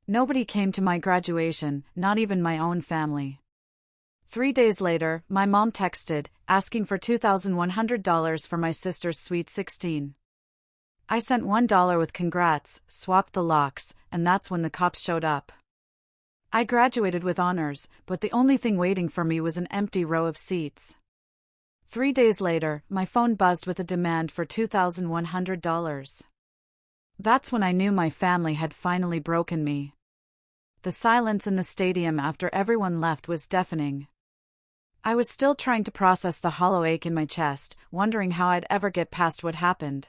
Nobody came to my graduation, not even my own family. 3 days later, my mom texted, asking for $2,100 for my sister's Sweet 16. I sent $1 with congrats, swapped the locks, and that's when the cops showed up. I graduated with honors, but the only thing waiting for me was an empty row of seats. 3 days later, my phone buzzed with a demand for $2,100. That's when I knew my family had finally broken me. The silence in the stadium after everyone left was deafening. I was still trying to process the hollow ache in my chest, wondering how I'd ever get past what happened.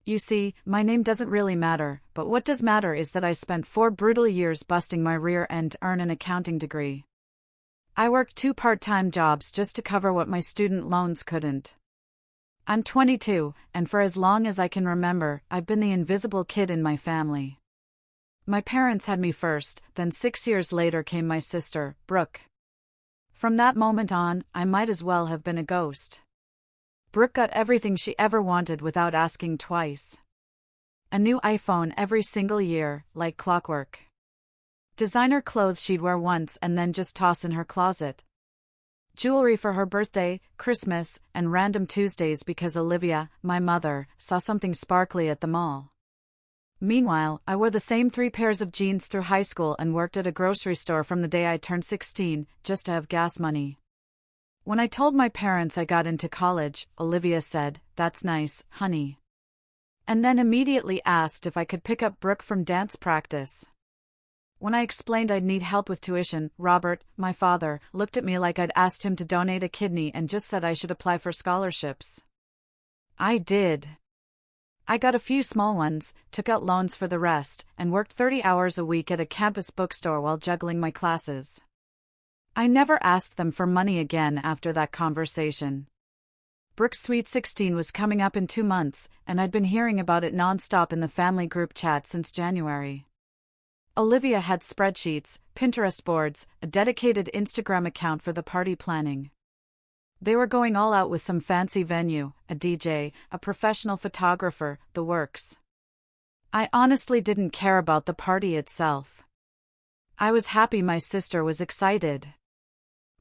You see, my name doesn't really matter, but what does matter is that I spent 4 brutal years busting my rear end to earn an accounting degree. I worked 2 part-time jobs just to cover what my student loans couldn't. I'm 22, and for as long as I can remember, I've been the invisible kid in my family. My parents had me first, then 6 years later came my sister, Brooke. From that moment on, I might as well have been a ghost. Brooke got everything she ever wanted without asking twice. A new iPhone every single year, like clockwork. Designer clothes she'd wear once and then just toss in her closet. Jewelry for her birthday, Christmas, and random Tuesdays because Olivia, my mother, saw something sparkly at the mall. Meanwhile, I wore the same 3 pairs of jeans through high school and worked at a grocery store from the day I turned 16, just to have gas money. When I told my parents I got into college, Olivia said, "That's nice, honey." And then immediately asked if I could pick up Brooke from dance practice. When I explained I'd need help with tuition, Robert, my father, looked at me like I'd asked him to donate a kidney and just said I should apply for scholarships. I did. I got a few small ones, took out loans for the rest, and worked 30 hours a week at a campus bookstore while juggling my classes. I never asked them for money again after that conversation. Brooke's Sweet 16 was coming up in 2 months, and I'd been hearing about it nonstop in the family group chat since January. Olivia had spreadsheets, Pinterest boards, a dedicated Instagram account for the party planning. They were going all out with some fancy venue, a DJ, a professional photographer, the works. I honestly didn't care about the party itself. I was happy my sister was excited.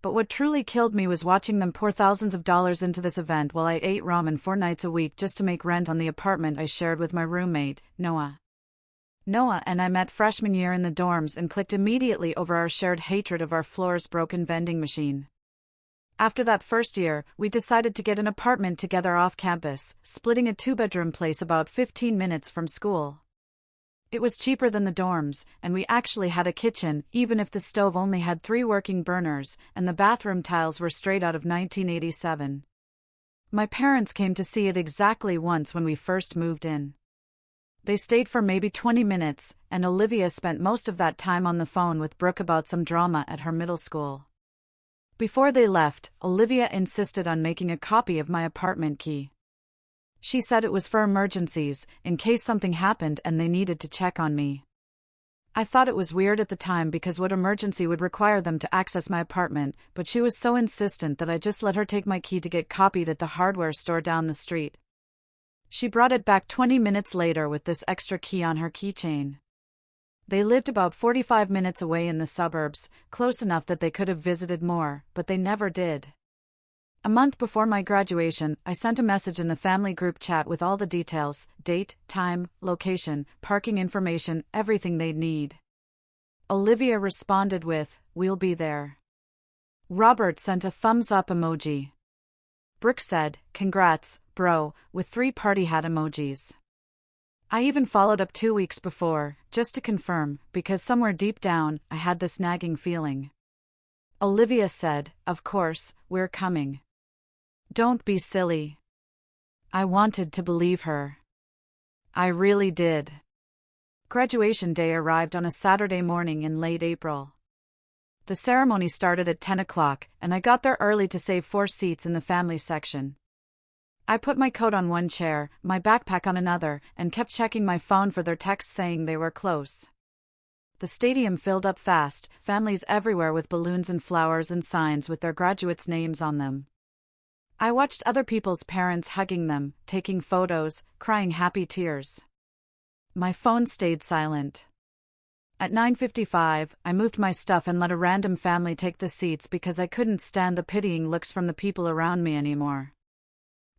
But what truly killed me was watching them pour thousands of dollars into this event while I ate ramen 4 nights a week just to make rent on the apartment I shared with my roommate, Noah. Noah and I met freshman year in the dorms and clicked immediately over our shared hatred of our floor's broken vending machine. After that first year, we decided to get an apartment together off campus, splitting a 2-bedroom place about 15 minutes from school. It was cheaper than the dorms, and we actually had a kitchen, even if the stove only had 3 working burners, and the bathroom tiles were straight out of 1987. My parents came to see it exactly once when we first moved in. They stayed for maybe 20 minutes, and Olivia spent most of that time on the phone with Brooke about some drama at her middle school. Before they left, Olivia insisted on making a copy of my apartment key. She said it was for emergencies, in case something happened and they needed to check on me. I thought it was weird at the time because what emergency would require them to access my apartment, but she was so insistent that I just let her take my key to get copied at the hardware store down the street. She brought it back 20 minutes later with this extra key on her keychain. They lived about 45 minutes away in the suburbs, close enough that they could have visited more, but they never did. A month before my graduation, I sent a message in the family group chat with all the details, date, time, location, parking information, everything they'd need. Olivia responded with, "We'll be there." Robert sent a thumbs up emoji. Brooke said, "Congrats, bro," with 3 party hat emojis. I even followed up 2 weeks before, just to confirm, because somewhere deep down, I had this nagging feeling. Olivia said, "Of course, we're coming." Don't be silly. I wanted to believe her. I really did. Graduation day arrived on a Saturday morning in late April. The ceremony started at 10 o'clock, and I got there early to save 4 seats in the family section. I put my coat on one chair, my backpack on another, and kept checking my phone for their texts saying they were close. The stadium filled up fast, families everywhere with balloons and flowers and signs with their graduates' names on them. I watched other people's parents hugging them, taking photos, crying happy tears. My phone stayed silent. At 9:55, I moved my stuff and let a random family take the seats because I couldn't stand the pitying looks from the people around me anymore.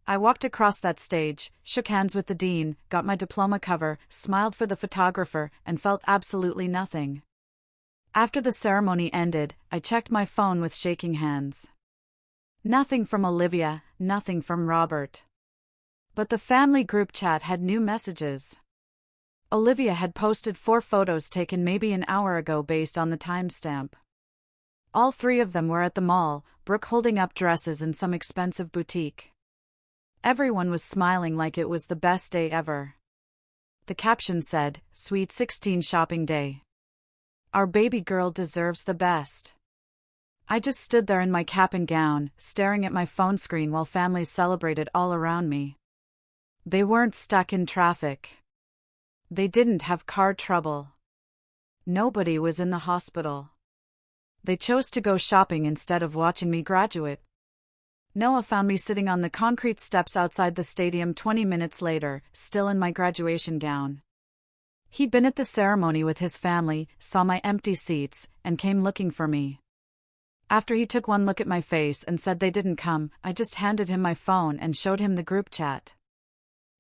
I walked across that stage, shook hands with the dean, got my diploma cover, smiled for the photographer, and felt absolutely nothing. After the ceremony ended, I checked my phone with shaking hands. Nothing from Olivia, nothing from Robert. But the family group chat had new messages. Olivia had posted 4 photos taken maybe an hour ago based on the timestamp. All 3 of them were at the mall, Brooke holding up dresses in some expensive boutique. Everyone was smiling like it was the best day ever. The caption said, "Sweet 16 shopping day. Our baby girl deserves the best." I just stood there in my cap and gown, staring at my phone screen while families celebrated all around me. They weren't stuck in traffic. They didn't have car trouble. Nobody was in the hospital. They chose to go shopping instead of watching me graduate. Noah found me sitting on the concrete steps outside the stadium 20 minutes later, still in my graduation gown. He'd been at the ceremony with his family, saw my empty seats, and came looking for me. After he took one look at my face and said they didn't come, I just handed him my phone and showed him the group chat.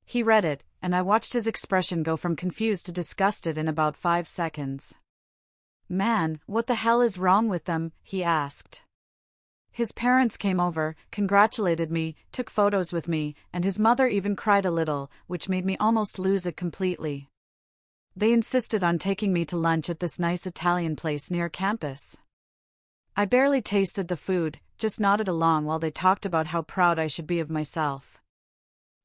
He read it, and I watched his expression go from confused to disgusted in about 5 seconds. "Man, what the hell is wrong with them?" he asked. His parents came over, congratulated me, took photos with me, and his mother even cried a little, which made me almost lose it completely. They insisted on taking me to lunch at this nice Italian place near campus. I barely tasted the food, just nodded along while they talked about how proud I should be of myself.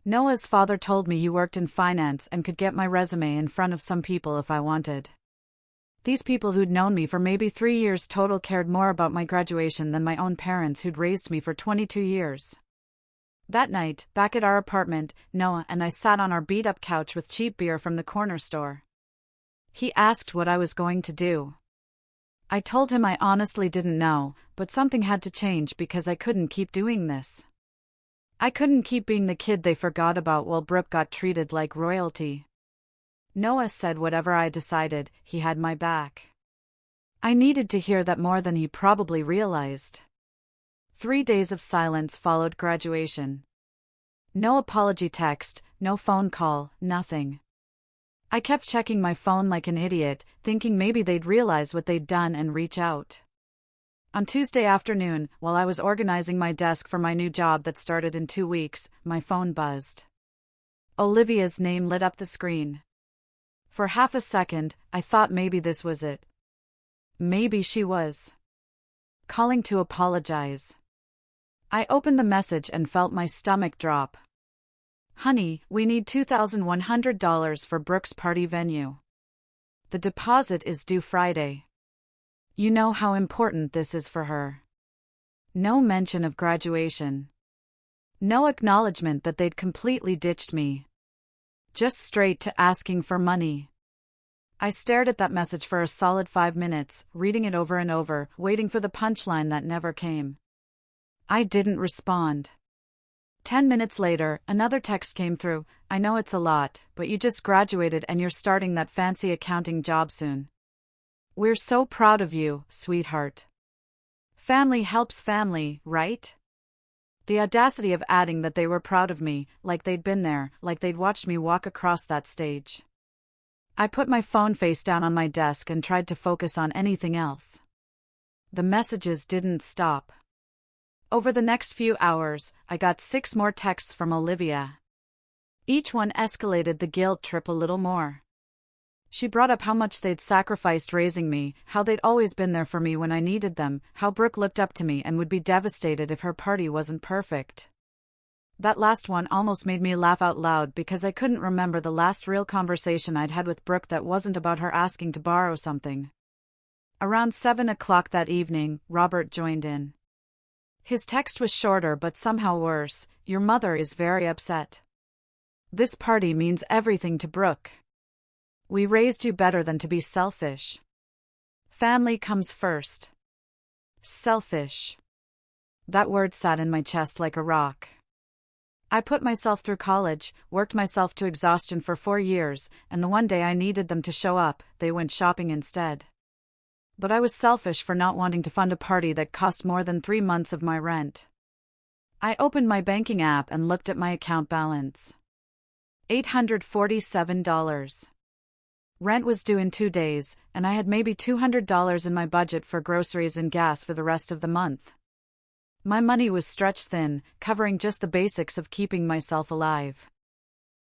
Noah's father told me he worked in finance and could get my resume in front of some people if I wanted. These people who'd known me for maybe 3 years total cared more about my graduation than my own parents who'd raised me for 22 years. That night, back at our apartment, Noah and I sat on our beat-up couch with cheap beer from the corner store. He asked what I was going to do. I told him I honestly didn't know, but something had to change because I couldn't keep doing this. I couldn't keep being the kid they forgot about while Brooke got treated like royalty. Noah said whatever I decided, he had my back. I needed to hear that more than he probably realized. 3 days of silence followed graduation. No apology text, no phone call, nothing. I kept checking my phone like an idiot, thinking maybe they'd realize what they'd done and reach out. On Tuesday afternoon, while I was organizing my desk for my new job that started in 2 weeks, my phone buzzed. Olivia's name lit up the screen. For half a second, I thought maybe this was it. Maybe she was calling to apologize. I opened the message and felt my stomach drop. "Honey, we need $2,100 for Brooke's party venue. The deposit is due Friday. You know how important this is for her." No mention of graduation. No acknowledgement that they'd completely ditched me. Just straight to asking for money. I stared at that message for a solid 5 minutes, reading it over and over, waiting for the punchline that never came. I didn't respond. 10 minutes later, another text came through. "I know it's a lot, but you just graduated and you're starting that fancy accounting job soon. We're so proud of you, sweetheart. Family helps family, right?" The audacity of adding that they were proud of me, like they'd been there, like they'd watched me walk across that stage. I put my phone face down on my desk and tried to focus on anything else. The messages didn't stop. Over the next few hours, I got 6 more texts from Olivia. Each one escalated the guilt trip a little more. She brought up how much they'd sacrificed raising me, how they'd always been there for me when I needed them, how Brooke looked up to me and would be devastated if her party wasn't perfect. That last one almost made me laugh out loud because I couldn't remember the last real conversation I'd had with Brooke that wasn't about her asking to borrow something. Around 7 o'clock that evening, Robert joined in. His text was shorter but somehow worse. "Your mother is very upset. This party means everything to Brooke. We raised you better than to be selfish. Family comes first." Selfish. That word sat in my chest like a rock. I put myself through college, worked myself to exhaustion for 4 years, and the one day I needed them to show up, they went shopping instead. But I was selfish for not wanting to fund a party that cost more than 3 months of my rent. I opened my banking app and looked at my account balance. $847. Rent was due in 2 days, and I had maybe $200 in my budget for groceries and gas for the rest of the month. My money was stretched thin, covering just the basics of keeping myself alive.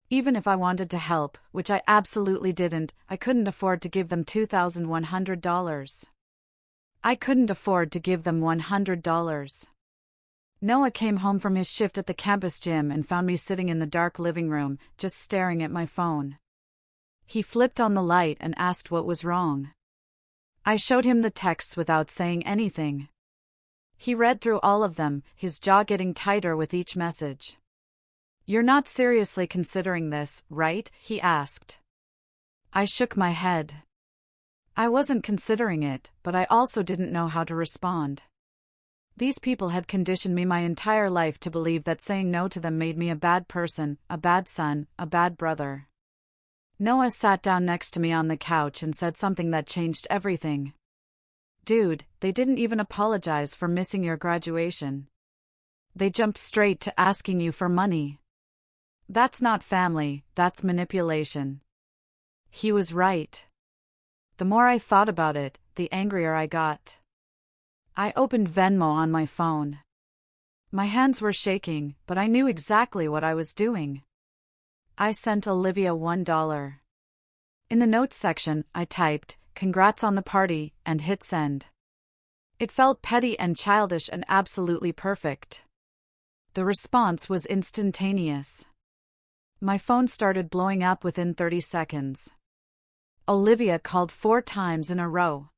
Even if I wanted to help, which I absolutely didn't, I couldn't afford to give them $2,100. I couldn't afford to give them $100. Noah came home from his shift at the campus gym and found me sitting in the dark living room, just staring at my phone. He flipped on the light and asked what was wrong. I showed him the texts without saying anything. He read through all of them, his jaw getting tighter with each message. "You're not seriously considering this, right?" he asked. I shook my head. I wasn't considering it, but I also didn't know how to respond. These people had conditioned me my entire life to believe that saying no to them made me a bad person, a bad son, a bad brother. Noah sat down next to me on the couch and said something that changed everything. "Dude, they didn't even apologize for missing your graduation. They jumped straight to asking you for money. That's not family, that's manipulation." He was right. The more I thought about it, the angrier I got. I opened Venmo on my phone. My hands were shaking, but I knew exactly what I was doing. I sent Olivia $1. In the notes section, I typed, "Congrats on the party," and hit send. It felt petty and childish and absolutely perfect. The response was instantaneous. My phone started blowing up within 30 seconds. Olivia called 4 times in a row.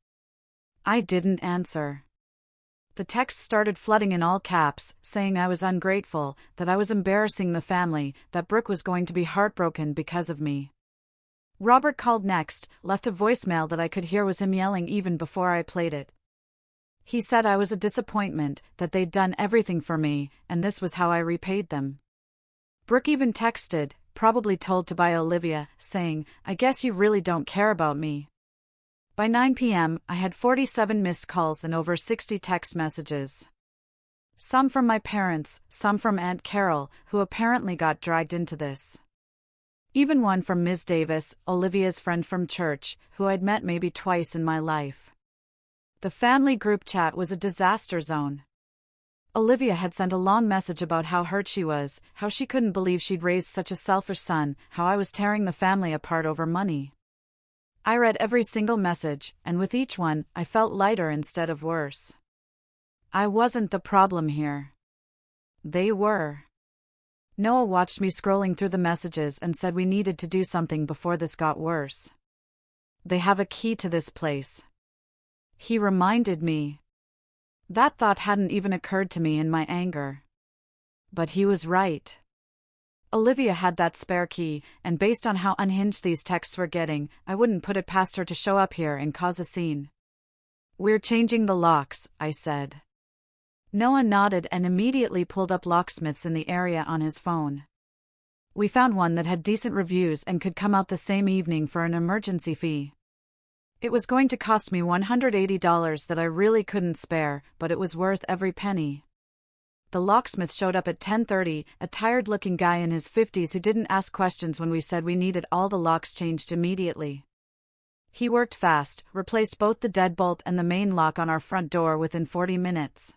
I didn't answer. The text started flooding in all caps, saying I was ungrateful, that I was embarrassing the family, that Brooke was going to be heartbroken because of me. Robert called next, left a voicemail that I could hear was him yelling even before I played it. He said I was a disappointment, that they'd done everything for me, and this was how I repaid them. Brooke even texted, probably told to by Olivia, saying, "I guess you really don't care about me." By 9 p.m., I had 47 missed calls and over 60 text messages. Some from my parents, some from Aunt Carol, who apparently got dragged into this. Even one from Ms. Davis, Olivia's friend from church, who I'd met maybe twice in my life. The family group chat was a disaster zone. Olivia had sent a long message about how hurt she was, how she couldn't believe she'd raised such a selfish son, how I was tearing the family apart over money. I read every single message, and with each one, I felt lighter instead of worse. I wasn't the problem here. They were. Noah watched me scrolling through the messages and said we needed to do something before this got worse. "They have a key to this place." He reminded me. That thought hadn't even occurred to me in my anger. But he was right. Olivia had that spare key, and based on how unhinged these texts were getting, I wouldn't put it past her to show up here and cause a scene. "We're changing the locks," I said. Noah nodded and immediately pulled up locksmiths in the area on his phone. We found one that had decent reviews and could come out the same evening for an emergency fee. It was going to cost me $180 that I really couldn't spare, but it was worth every penny. The locksmith showed up at 10:30, a tired-looking guy in his 50s who didn't ask questions when we said we needed all the locks changed immediately. He worked fast, replaced both the deadbolt and the main lock on our front door within 40 minutes.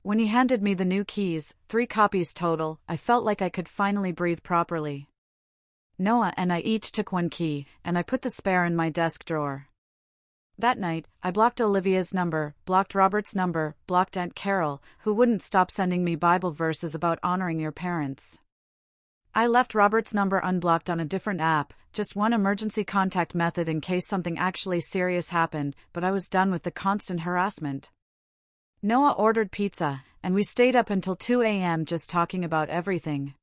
When he handed me the new keys, 3 copies total, I felt like I could finally breathe properly. Noah and I each took 1 key, and I put the spare in my desk drawer. That night, I blocked Olivia's number, blocked Robert's number, blocked Aunt Carol, who wouldn't stop sending me Bible verses about honoring your parents. I left Robert's number unblocked on a different app, just one emergency contact method in case something actually serious happened, but I was done with the constant harassment. Noah ordered pizza, and we stayed up until 2 a.m. just talking about everything.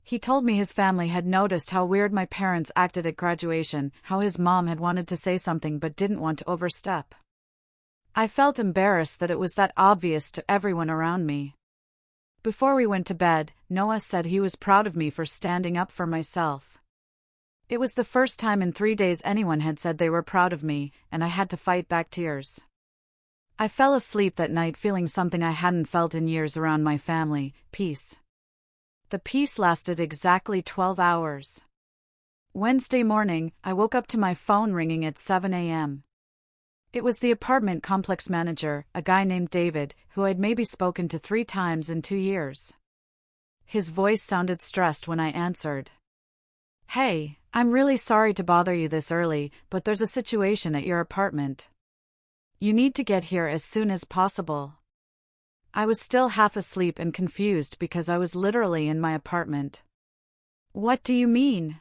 He told me his family had noticed how weird my parents acted at graduation, how his mom had wanted to say something but didn't want to overstep. I felt embarrassed that it was that obvious to everyone around me. Before we went to bed, Noah said he was proud of me for standing up for myself. It was the first time in 3 days anyone had said they were proud of me, and I had to fight back tears. I fell asleep that night feeling something I hadn't felt in years around my family: peace. The peace lasted exactly 12 hours. Wednesday morning, I woke up to my phone ringing at 7 a.m. It was the apartment complex manager, a guy named David, who I'd maybe spoken to 3 times in 2 years. His voice sounded stressed when I answered. "Hey, I'm really sorry to bother you this early, but there's a situation at your apartment. You need to get here as soon as possible." I was still half asleep and confused because I was literally in my apartment. "What do you mean?"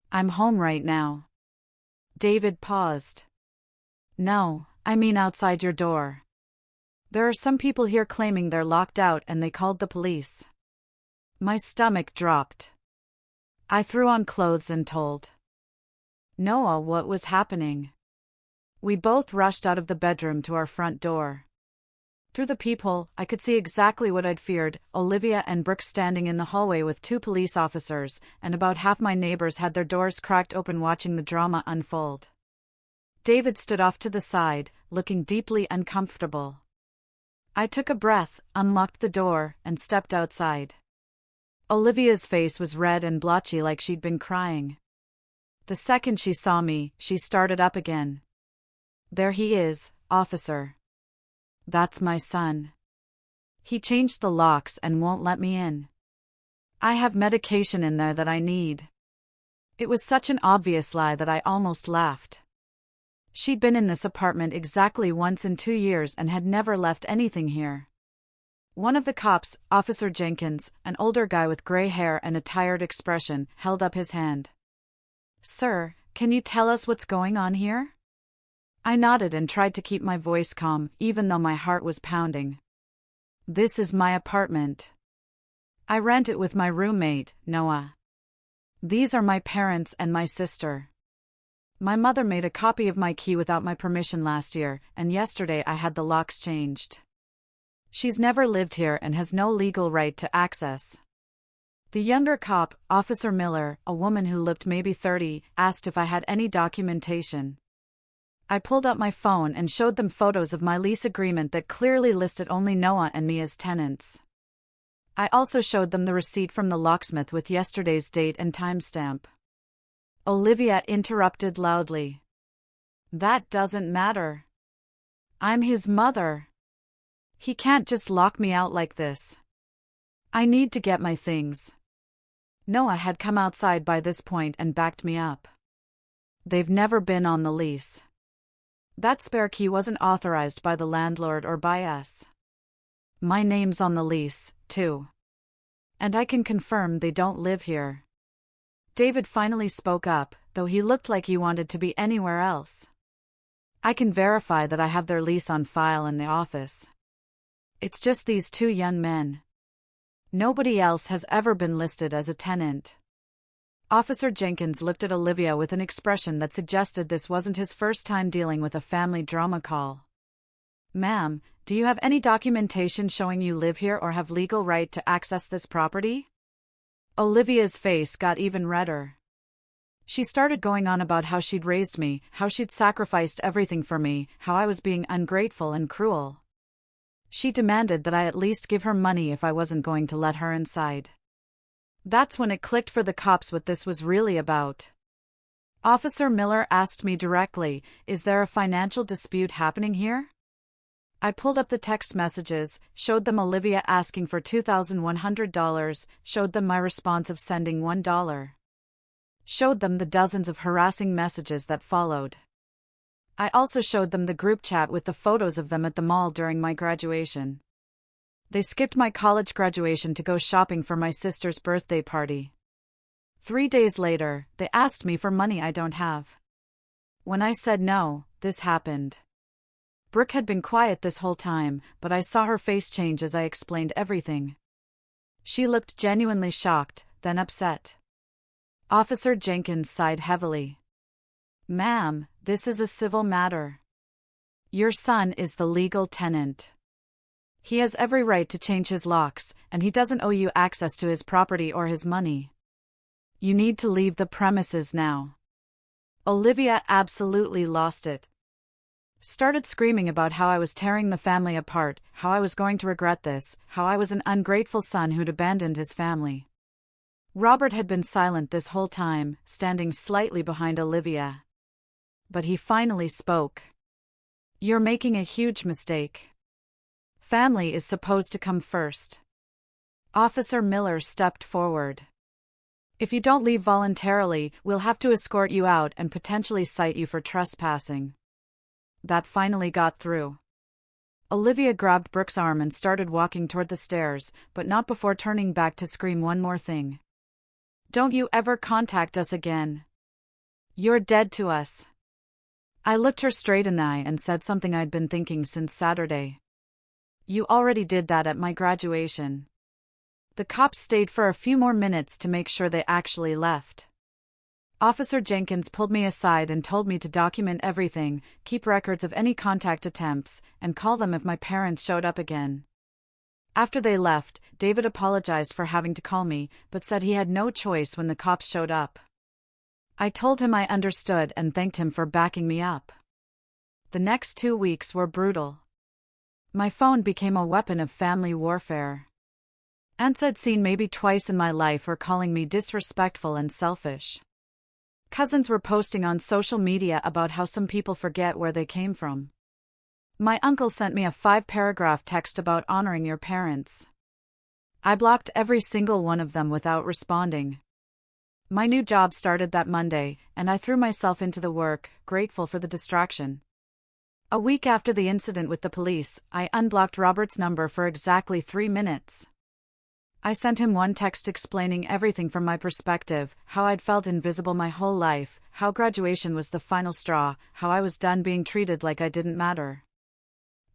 "I'm home right now." David paused. "No, I mean outside your door. There are some people here claiming they're locked out and they called the police." My stomach dropped. I threw on clothes and told Noah what was happening. We both rushed out of the bedroom to our front door. Through the peephole, I could see exactly what I'd feared: Olivia and Brooke standing in the hallway with 2 police officers, and about half my neighbors had their doors cracked open watching the drama unfold. David stood off to the side, looking deeply uncomfortable. I took a breath, unlocked the door, and stepped outside. Olivia's face was red and blotchy like she'd been crying. The second she saw me, she started up again. "There he is, officer. That's my son. He changed the locks and won't let me in. I have medication in there that I need." It was such an obvious lie that I almost laughed. She'd been in this apartment exactly once in 2 years and had never left anything here. One of the cops, Officer Jenkins, an older guy with gray hair and a tired expression, held up his hand. "Sir, can you tell us what's going on here?" I nodded and tried to keep my voice calm, even though my heart was pounding. "This is my apartment. I rent it with my roommate, Noah. These are my parents and my sister. My mother made a copy of my key without my permission last year, and yesterday I had the locks changed. She's never lived here and has no legal right to access." The younger cop, Officer Miller, a woman who looked maybe 30, asked if I had any documentation. I pulled up my phone and showed them photos of my lease agreement that clearly listed only Noah and me as tenants. I also showed them the receipt from the locksmith with yesterday's date and timestamp. Olivia interrupted loudly. "That doesn't matter. I'm his mother. He can't just lock me out like this. I need to get my things." Noah had come outside by this point and backed me up. "They've never been on the lease. That spare key wasn't authorized by the landlord or by us. My name's on the lease, too. And I can confirm they don't live here." David finally spoke up, though he looked like he wanted to be anywhere else. "I can verify that I have their lease on file in the office. It's just these 2 young men. Nobody else has ever been listed as a tenant." Officer Jenkins looked at Olivia with an expression that suggested this wasn't his first time dealing with a family drama call. "Ma'am, do you have any documentation showing you live here or have legal right to access this property?" Olivia's face got even redder. She started going on about how she'd raised me, how she'd sacrificed everything for me, how I was being ungrateful and cruel. She demanded that I at least give her money if I wasn't going to let her inside. That's when it clicked for the cops what this was really about. Officer Miller asked me directly, "Is there a financial dispute happening here?" I pulled up the text messages, showed them Olivia asking for $2,100, showed them my response of sending $1. Showed them the dozens of harassing messages that followed. I also showed them the group chat with the photos of them at the mall during my graduation. They skipped my college graduation to go shopping for my sister's birthday party. 3 days later, they asked me for money I don't have. When I said no, this happened. Brooke had been quiet this whole time, but I saw her face change as I explained everything. She looked genuinely shocked, then upset. Officer Jenkins sighed heavily. "Ma'am, this is a civil matter. Your son is the legal tenant. He has every right to change his locks, and he doesn't owe you access to his property or his money. You need to leave the premises now." Olivia absolutely lost it. Started screaming about how I was tearing the family apart, how I was going to regret this, how I was an ungrateful son who'd abandoned his family. Robert had been silent this whole time, standing slightly behind Olivia. But he finally spoke. "You're making a huge mistake. Family is supposed to come first." Officer Miller stepped forward. "If you don't leave voluntarily, we'll have to escort you out and potentially cite you for trespassing." That finally got through. Olivia grabbed Brooke's arm and started walking toward the stairs, but not before turning back to scream one more thing. "Don't you ever contact us again. You're dead to us." I looked her straight in the eye and said something I'd been thinking since Saturday. "You already did that at my graduation." The cops stayed for a few more minutes to make sure they actually left. Officer Jenkins pulled me aside and told me to document everything, keep records of any contact attempts, and call them if my parents showed up again. After they left, David apologized for having to call me, but said he had no choice when the cops showed up. I told him I understood and thanked him for backing me up. The next 2 weeks were brutal. My phone became a weapon of family warfare. Aunts had seen maybe twice in my life were calling me disrespectful and selfish. Cousins were posting on social media about how some people forget where they came from. My uncle sent me a 5-paragraph text about honoring your parents. I blocked every single one of them without responding. My new job started that Monday, and I threw myself into the work, grateful for the distraction. A week after the incident with the police, I unblocked Robert's number for exactly 3 minutes. I sent him one text explaining everything from my perspective, how I'd felt invisible my whole life, how graduation was the final straw, how I was done being treated like I didn't matter.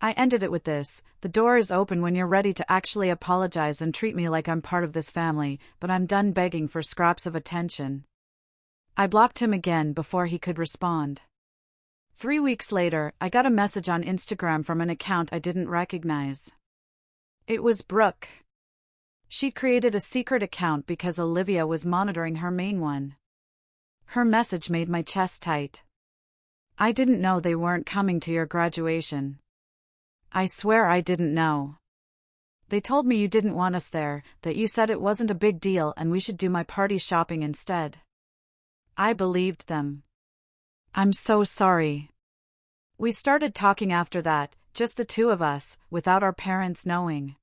I ended it with this: "The door is open when you're ready to actually apologize and treat me like I'm part of this family, but I'm done begging for scraps of attention." I blocked him again before he could respond. 3 weeks later, I got a message on Instagram from an account I didn't recognize. It was Brooke. She'd created a secret account because Olivia was monitoring her main one. Her message made my chest tight. "I didn't know they weren't coming to your graduation. I swear I didn't know. They told me you didn't want us there, that you said it wasn't a big deal and we should do my party shopping instead." I believed them. "I'm so sorry." We started talking after that, just the two of us, without our parents knowing.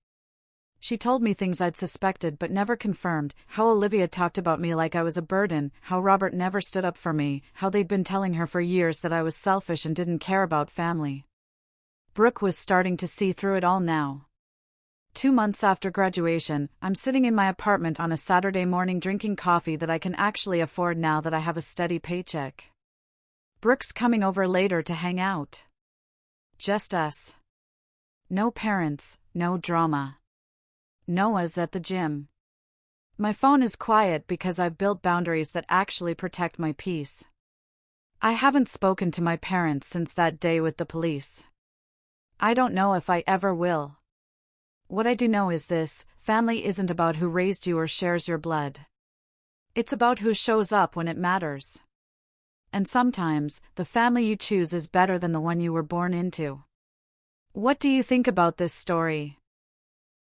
She told me things I'd suspected but never confirmed, how Olivia talked about me like I was a burden, how Robert never stood up for me, how they'd been telling her for years that I was selfish and didn't care about family. Brooke was starting to see through it all now. 2 months after graduation, I'm sitting in my apartment on a Saturday morning drinking coffee that I can actually afford now that I have a steady paycheck. Brooke's coming over later to hang out. Just us. No parents, no drama. Noah's at the gym. My phone is quiet because I've built boundaries that actually protect my peace. I haven't spoken to my parents since that day with the police. I don't know if I ever will. What I do know is this: family isn't about who raised you or shares your blood. It's about who shows up when it matters. And sometimes, the family you choose is better than the one you were born into. What do you think about this story?